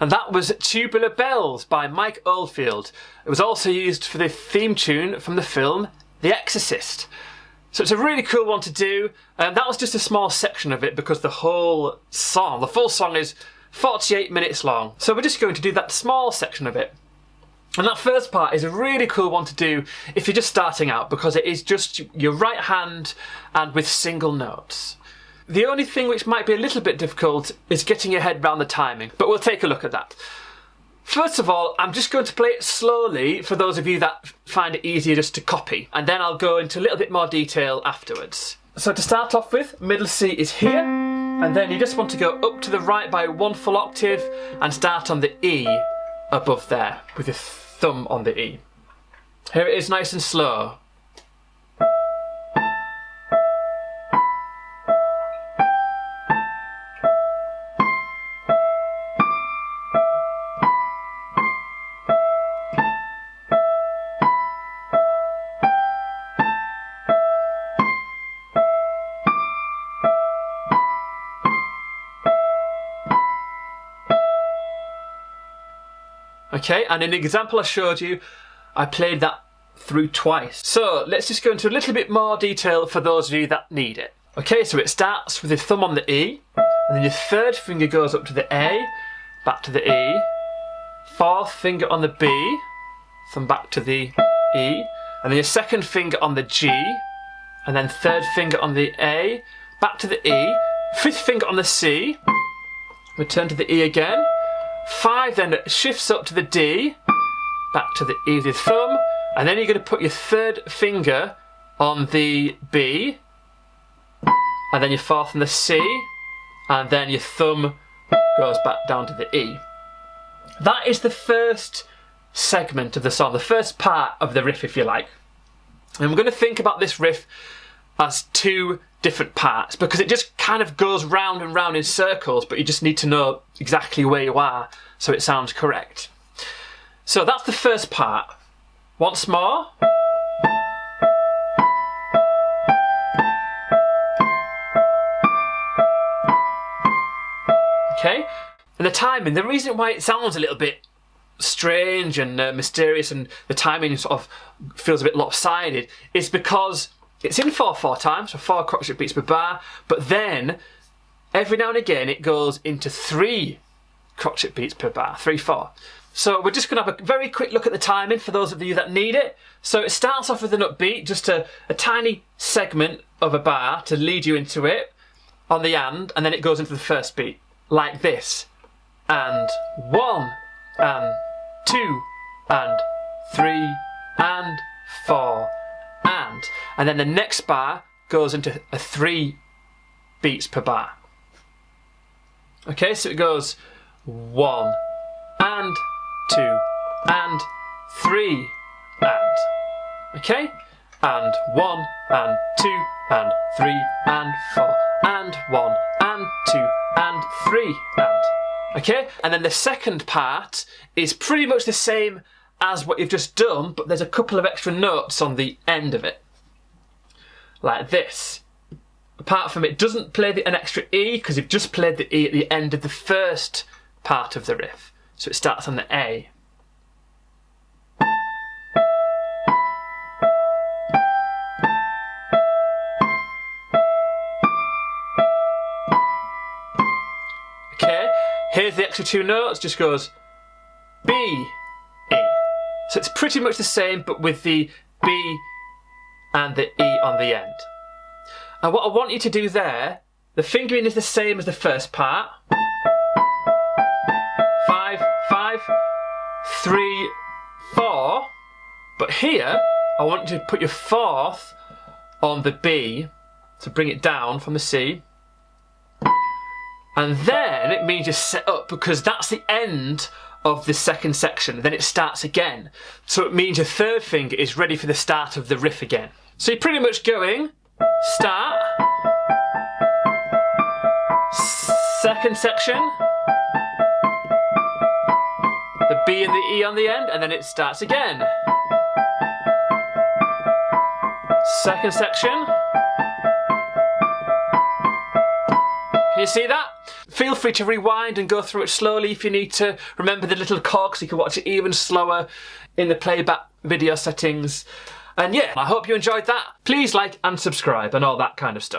And that was Tubular Bells by Mike Oldfield. It was also used for the theme tune from the film The Exorcist. So it's a really cool one to do. That was just a small section of it because the whole song, the full song is 48 minutes long. So we're just going to do that small section of it. And that first part is a really cool one to do if you're just starting out because it is just your right hand and with single notes. The only thing which might be a little bit difficult is getting your head around the timing, but we'll take a look at that. First of all, I'm just going to play it slowly for those of you that find it easier just to copy, and then I'll go into a little bit more detail afterwards. So to start off with, middle C is here, and then you just want to go up to the right by 1 full octave and start on the E above there with your thumb on the E. Here it is nice and slow. Okay, and in the example I showed you, I played that through twice. So let's just go into a little bit more detail for those of you that need it. Okay, so it starts with your thumb on the E, and then your third finger goes up to the A, back to the E, fourth finger on the B, thumb back to the E, and then your second finger on the G, and then third finger on the A, back to the E, fifth finger on the C, return to the E again, 5 then shifts up to the D, back to the E with your thumb, and then you're going to put your third finger on the B, and then your fourth on the C, and then your thumb goes back down to the E. That is the first segment of the song, the first part of the riff if you like. And we're going to think about this riff as 2 different parts because it just kind of goes round and round in circles, but you just need to know exactly where you are so it sounds correct. So that's the first part. Once more. Okay, and the timing, the reason why it sounds a little bit strange and mysterious and the timing sort of feels a bit lopsided is because it's in 4/4 time, so 4 crotchet beats per bar, but then every now and again it goes into 3 crotchet beats per bar, 3/4. So we're just going to have a very quick look at the timing for those of you that need it. So it starts off with an upbeat, just a tiny segment of a bar to lead you into it on the and then it goes into the first beat, like this. And 1, and 2, and 3, and 4, and then the next bar goes into a 3 beats per bar. Okay, so it goes 1, and 2, and 3, and. Okay? And 1, and 2, and 3, and 4, and 1, and 2, and 3, and. Okay? And then the second part is pretty much the same as what you've just done, but there's a couple of extra notes on the end of it. Like this. Apart from it doesn't play an extra E because you've just played the E at the end of the first part of the riff. So it starts on the A. Okay, here's the extra 2 notes, just goes B, E. So it's pretty much the same but with the B and the E on the end. And what I want you to do there, the fingering is the same as the first part. 5, 5, 3, 4. But here, I want you to put your 4th on the B to bring it down from the C. And then it means you're set up because that's the end of the second section. Then it starts again. So it means your third finger is ready for the start of the riff again. So you're pretty much going start, second section, the B and the E on the end, and then it starts again. Second section. Can you see that? Feel free to rewind and go through it slowly if you need to. Remember the little cog so you can watch it even slower in the playback video settings. And yeah, I hope you enjoyed that. Please like and subscribe and all that kind of stuff.